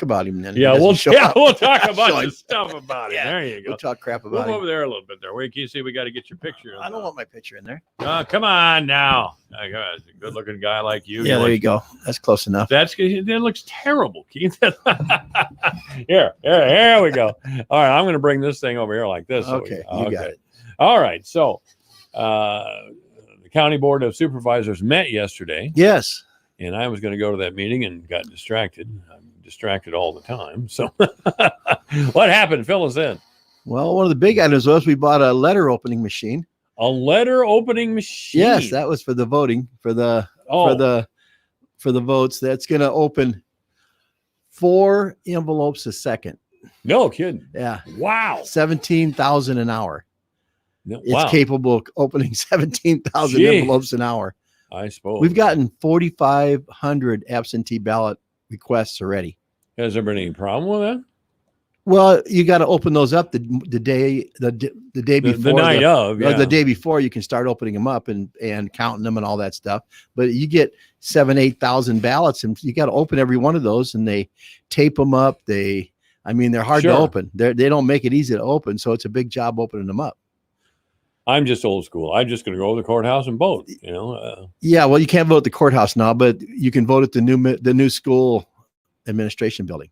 talk about him then. Yeah, we'll talk about the stuff about it. Yeah, There you go. We'll talk crap about Move him. over there a little bit there. Wait, can you see we got to get your picture? I don't want my picture in there. Come on now. A good-looking guy like you. Yeah, there you go. That's close enough. That looks terrible, Keith. Here we go. All right, I'm going to bring this thing over here like this. Okay, you got it. All right, so the County Board of Supervisors met yesterday. Yes. And I was going to go to that meeting and got distracted. I'm distracted all the time. So what happened? Fill us in. Well, one of the big items was we bought a letter opening machine. A letter opening machine? Yes, that was for the voting, for the votes. That's going to open 4 envelopes a second. No kidding. Yeah. Wow. 17,000 an hour. No, it's capable of opening 17,000 envelopes an hour. I suppose. We've gotten 4,500 absentee ballot requests already. Has there been any problem with that? Well, you got to open those up the day before, the night of, the day before. You can start opening them up and counting them and all that stuff. But you get 7,000-8,000 ballots, and you got to open every one of those. And they tape them up. They're hard to open. They don't make it easy to open, so it's a big job opening them up. I'm just old school. I'm just going to go to the courthouse and vote. Yeah, well, you can't vote at the courthouse now, but you can vote at the new school administration building.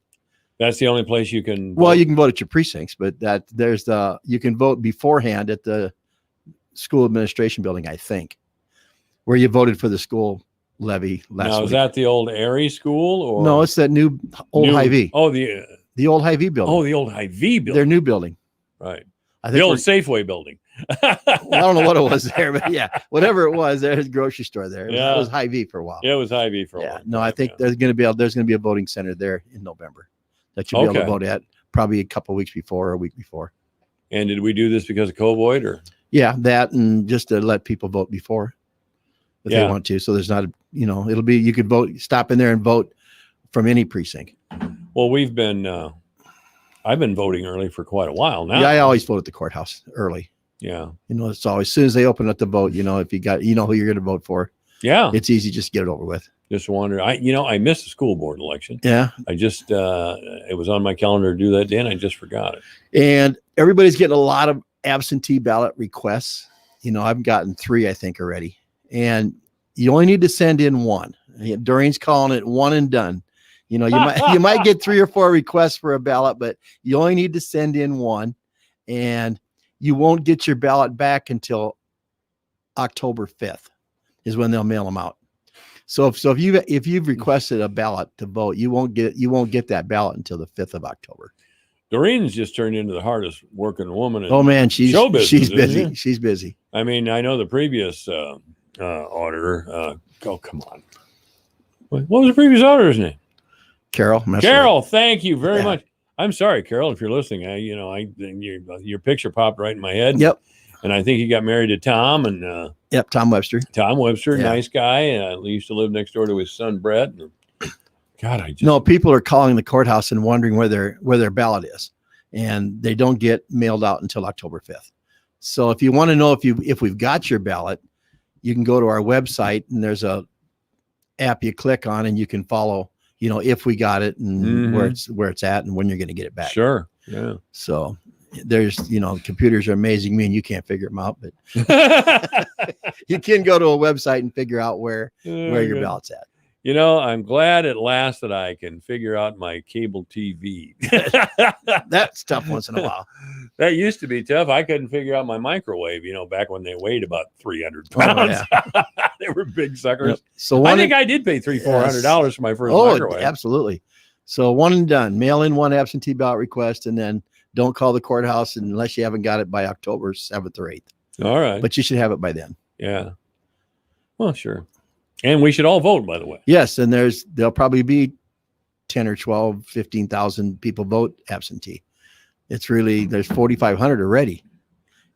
That's the only place you can vote. Well, you can vote at your precincts, but you can vote beforehand at the school administration building, I think, where you voted for the school levy last week. Now, is that the old Airy school? Or no, it's that new old Hy-Vee. Oh, the old Hy-Vee building. Oh, the old Hy-Vee building. Their new building. Right. I think the old Safeway building. Well, I don't know what it was there, but yeah, whatever it was, there's a grocery store there. Yeah. It was Hy-Vee for a while. Yeah, it was Hy-Vee for a while. No, I think there's going to be a voting center there in November that you'll be able to vote at probably a couple of weeks before or a week before. And did we do this because of COVID or? Yeah, that and just to let people vote before if they want to. So there's not, it'll be, you could vote, stop in there and vote from any precinct. Well, I've been voting early for quite a while now. Yeah, I always vote at the courthouse early. Yeah. It's always, as soon as they open up the vote, if you got, who you're going to vote for. Yeah. It's easy. Just get it over with. Just wonder. I missed the school board election. Yeah. I just, it was on my calendar to do that day and I just forgot it. And everybody's getting a lot of absentee ballot requests. I've gotten 3, I think, already. And you only need to send in 1. Doreen's calling it one and done. You might get 3 or 4 requests for a ballot, but you only need to send in 1, and you won't get your ballot back until October 5th is when they'll mail them out. So if you've requested a ballot to vote, you won't get that ballot until the 5th of October. Doreen's just turned into the hardest working woman in oh man, she's business, busy. She's busy. I mean, I know the previous auditor. Oh, come on. What was the previous auditor's name? Carol, thank you very much. I'm sorry, Carol, if you're listening. Your picture popped right in my head. Yep. And I think you got married to Tom and yep, Tom Webster. Nice guy. He used to live next door to his son Brett. God, people are calling the courthouse and wondering where their ballot is, and they don't get mailed out until October 5th. So if you want to know if we've got your ballot, you can go to our website and there's a app you click on and you can follow. If we got it and where it's at and when you're going to get it back. Sure. Yeah. So there's, computers are amazing. Me and you can't figure them out, but you can go to a website and figure out where your ballot's at. I'm glad at last that I can figure out my cable TV. That's tough once in a while. That used to be tough. I couldn't figure out my microwave, back when they weighed about 300 pounds. Oh, yeah. They were big suckers. Yep. So I think I did pay $300-400 for my first microwave. Absolutely. So one and done. Mail in 1 absentee ballot request, and then don't call the courthouse unless you haven't got it by October 7th or 8th. All right. But you should have it by then. Yeah. Well, sure. And we should all vote, by the way. Yes, and there'll probably be 10 or 12, 15,000 people vote absentee. It's really, there's 4,500 already,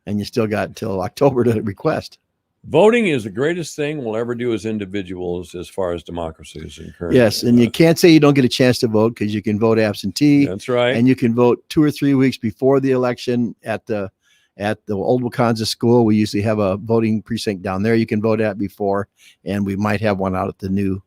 and you still got till October to request. Voting is the greatest thing we'll ever do as individuals as far as democracy is concerned. Yes, and you can't say you don't get a chance to vote because you can vote absentee. That's right. And you can vote 2 or 3 weeks before the election at the old Wakanza school. We usually have a voting precinct down there you can vote at before, and we might have one out at the new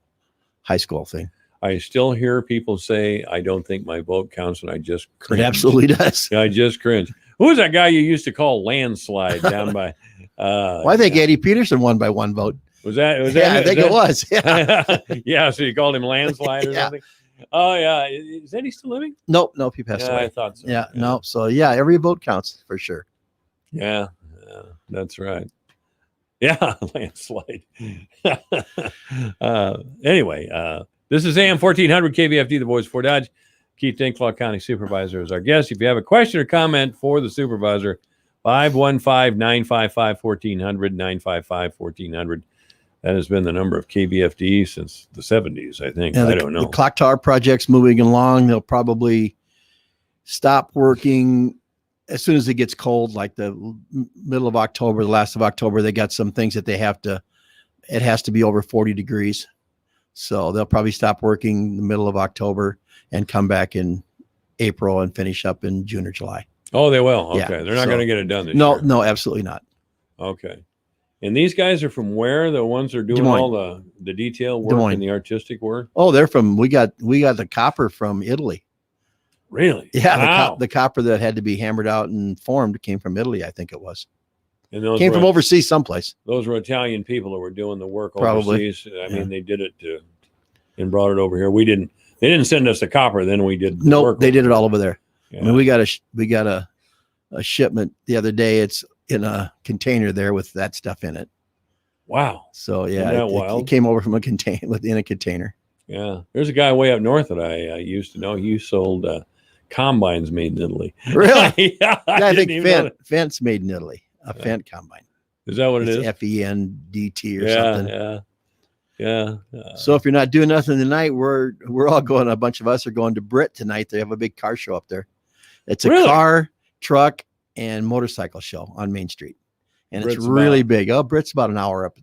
high school thing. I still hear people say, I don't think my vote counts, and I just cringe. It absolutely does. I just cringe. Who was that guy you used to call Landslide down by? Well, I think Eddie Peterson won by 1 vote. Was that? I think it was. Yeah. Yeah. So you called him Landslide or Yeah. something? Oh, yeah. Is Eddie still living? Nope, he passed away. I thought so. Yeah, no. So yeah, every vote counts for sure. Yeah, that's right. Yeah, Landslide. Anyway, this is AM 1400 KVFD, the voice for Dodge. Keith Dinklaw, County Supervisor, is our guest. If you have a question or comment for the supervisor, 515-955-1400, 955-1400. That has been the number of KVFD since the 70s, I think. I don't know. The clock tower project's moving along. They'll probably stop working as soon as it gets cold, like the middle of October, the last of October. They got some things that they have to, it has to be over 40 degrees. So they'll probably stop working the middle of October and come back in April and finish up in June or July. Oh, they will. Okay. Yeah, They're not going to get it done this year. No, absolutely not. Okay. And these guys are from where? The ones that are doing all the detail work and the artistic work? Oh, they're from, we got the copper from Italy. Really? Yeah. Wow. The copper that had to be hammered out and formed came from Italy, I think it was. And those came from overseas someplace. Those were Italian people that were doing the work Probably. overseas. I mean, they did it and brought it over here. They didn't send us the copper. Then we did. Nope, they did it all over there. Yeah. I mean, we got a shipment the other day. It's in a container there with that stuff in it. Wow. So yeah, it came over from a container within a container. Yeah. There's a guy way up north that I used to know. He sold combines made in Italy. Really? Yeah. I think Fendt's made in Italy. A Fendt combine. Is that what it is? FENDT or something. Yeah. So if you're not doing nothing tonight, we're all going. A bunch of us are going to Britt tonight. They have a big car show up there. It's a car, truck, and motorcycle show on Main Street, and Britt's it's really big. Oh, Britt's about an hour up.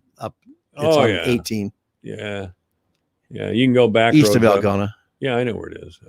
It's on 18. Yeah. You can go back east of Algona. Yeah, I know where it is.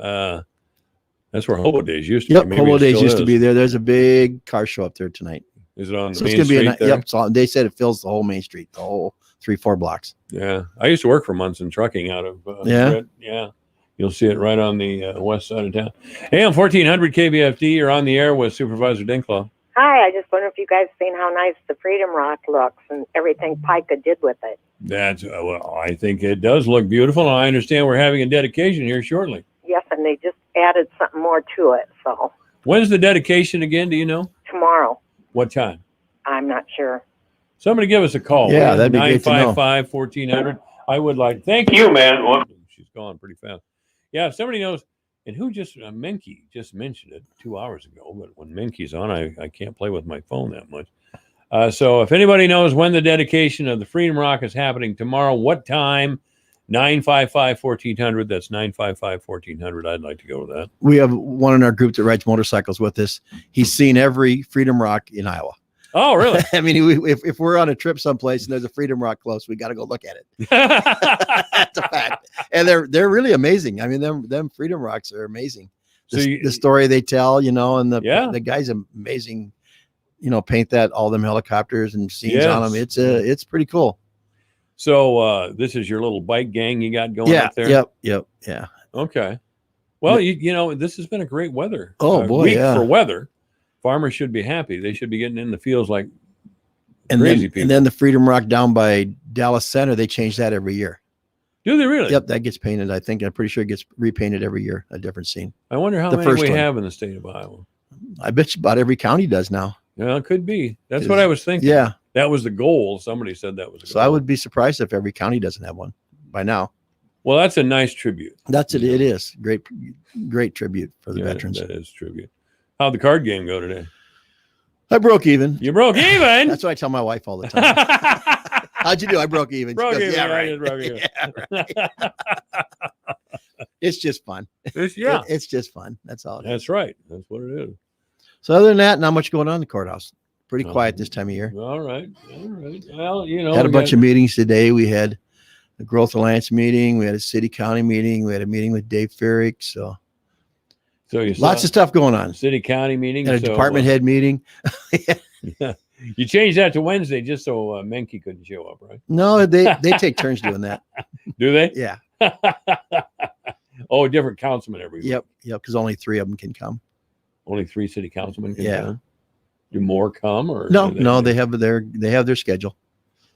That's where Hobo Days used to be. Maybe Hobo Days used to be there. There's a big car show up there tonight. Is it on the so main it's gonna street be yep. So they said it fills the whole Main Street, the whole 3-4 blocks. Yeah, I used to work for Munson Trucking out of Britt. Yeah. You'll see it right on the west side of town. AM 1400 KVFD. You're on the air with Supervisor Dinklaw. Hi, I just wonder if you guys seen how nice the Freedom Rock looks and everything Pica did with it. That's well, I think it does look beautiful. And I understand we're having a dedication here shortly. Yes, and they just added something more to it. So when's the dedication again? Do you know? Tomorrow. What time? I'm not sure. Somebody give us a call. Yeah, that'd be great to know. 955-1400. I would like. Thank you, man. Well, she's gone pretty fast. Yeah, if somebody knows. And who just, Menke just mentioned it 2 hours ago, but when Menke's on, I can't play with my phone that much. So if anybody knows when the dedication of the Freedom Rock is happening tomorrow, what time, 955-1400, that's 955-1400. I'd like to go to that. We have one in our group that rides motorcycles with us. He's seen every Freedom Rock in Iowa. Oh, really? I mean, if we're on a trip someplace and there's a Freedom Rock close, we got to go look at it. That's a fact. And they're really amazing. I mean, them Freedom Rocks are amazing. The story they tell, and the guy's amazing. Paint that all them helicopters and scenes on them. It's pretty cool. So this is your little bike gang you got going up there? Yep. Yeah. Okay. Well, this has been a great weather. Oh boy, week for weather. Farmers should be happy. They should be getting in the fields like crazy people. And then the Freedom Rock down by Dallas Center, they change that every year. Do they really? Yep, that gets painted. I'm pretty sure it gets repainted every year, a different scene. I wonder how many we have in the state of Iowa. I bet you about every county does now. Yeah, it could be. That's what I was thinking. Yeah. That was the goal. Somebody said that was the goal. So I would be surprised if every county doesn't have one by now. Well, that's a nice tribute. That's it. It is. Great tribute for the veterans. That is tribute. How'd the card game go today? I broke even. You broke even? That's what I tell my wife all the time. How'd you do? I broke even. Broke even. Yeah, right. Broke even. Yeah, right. It's just fun. It's just fun. That's all. That's right. That's what it is. So other than that, not much going on in the courthouse. Pretty quiet this time of year. All right. Well, had a bunch of meetings today. We had a Growth Alliance meeting. We had a city county meeting. We had a meeting with Dave Ferrick. So lots of stuff going on. City county meeting. And a department head meeting. Yeah. You changed that to Wednesday just so Menke couldn't show up, right? No, they take turns doing that. Do they? Yeah. Oh, different councilman every week. Yep. Because only 3 of them can come. Only 3 city councilmen can Yeah. come? Do more come or No, they have their schedule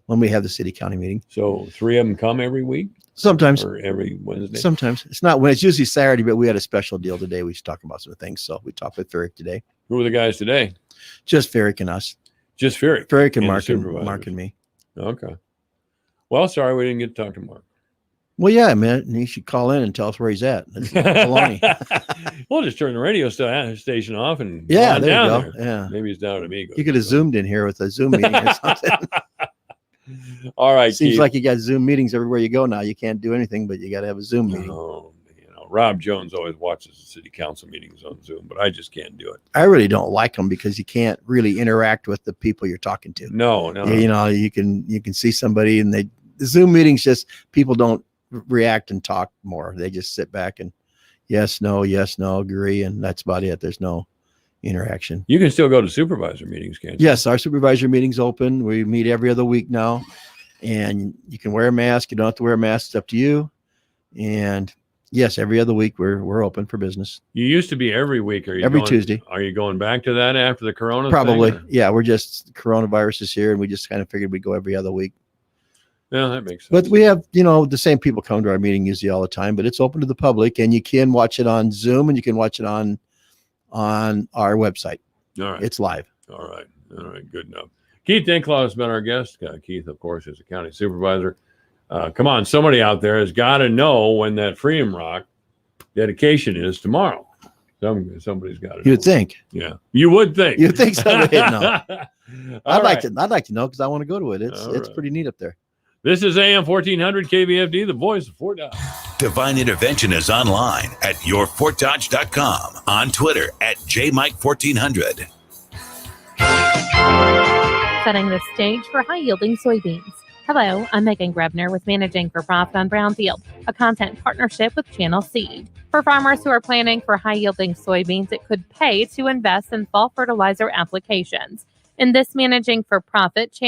when we have the city county meeting. So 3 of them come every week Sometimes. or every Wednesday? Sometimes it's not when it's usually Saturday, but we had a special deal today. We should talk about some things. So we talked with Ferrick today. Who are the guys today? Just Ferrick and us. Just Ferrick. Ferrick and And the Mark and supervisors. me. Okay. Well, sorry we didn't get to talk to Mark. Well, yeah, man. He should call in and tell us where he's at. That's baloney. We'll just turn the radio station off and Yeah, on there you down go. there. Yeah. Maybe he's down at Amigos. You could have zoomed in here with a Zoom meeting or something. All right, Seems Keith. like you got Zoom meetings everywhere you go now. You can't do anything, but you got to have a Zoom meeting. Oh, Rob Jones always watches the city council meetings on Zoom, but I just can't do it. I really don't like them because you can't really interact with the people you're talking to. No. You know, you can see somebody and the Zoom meetings just people don't react and talk more. They just sit back and yes, no, agree, and that's about it. There's no interaction. You can still go to supervisor meetings, can't you? Yes, our supervisor meeting's open. We meet every other week now, and you can wear a mask. You don't have to wear a mask. It's up to you. And yes, every other week we're open for business. You used to be every week. Are you Every going, Tuesday. Are you going back to that after the corona Probably. thing, or? Yeah, we're just coronavirus is here, and we just kind of figured we'd go every other week. Yeah, that makes sense. But we have, the same people come to our meeting usually all the time, but it's open to the public, and you can watch it on Zoom and you can watch it on our website. All right. It's live. All right. Good enough. Keith Dinklaw has been our guest. Keith, of course, is a county supervisor. Come on, somebody out there has got to know when that Freedom Rock dedication is tomorrow. Somebody's got to know. You'd think. Yeah. You would think. You'd think somebody would know. All right. I'd like to know because I want to go to it. It's All right. pretty neat up there. This is AM 1400 KVFD, the voice of Fort Dodge. Divine Intervention is online at yourfortdodge.com, on Twitter at jmike1400. Setting the stage for high-yielding soybeans. Hello, I'm Megan Grebner with Managing for Profit on Brownfield, a content partnership with Channel Seed. For farmers who are planning for high-yielding soybeans, it could pay to invest in fall fertilizer applications. In this Managing for Profit, Channel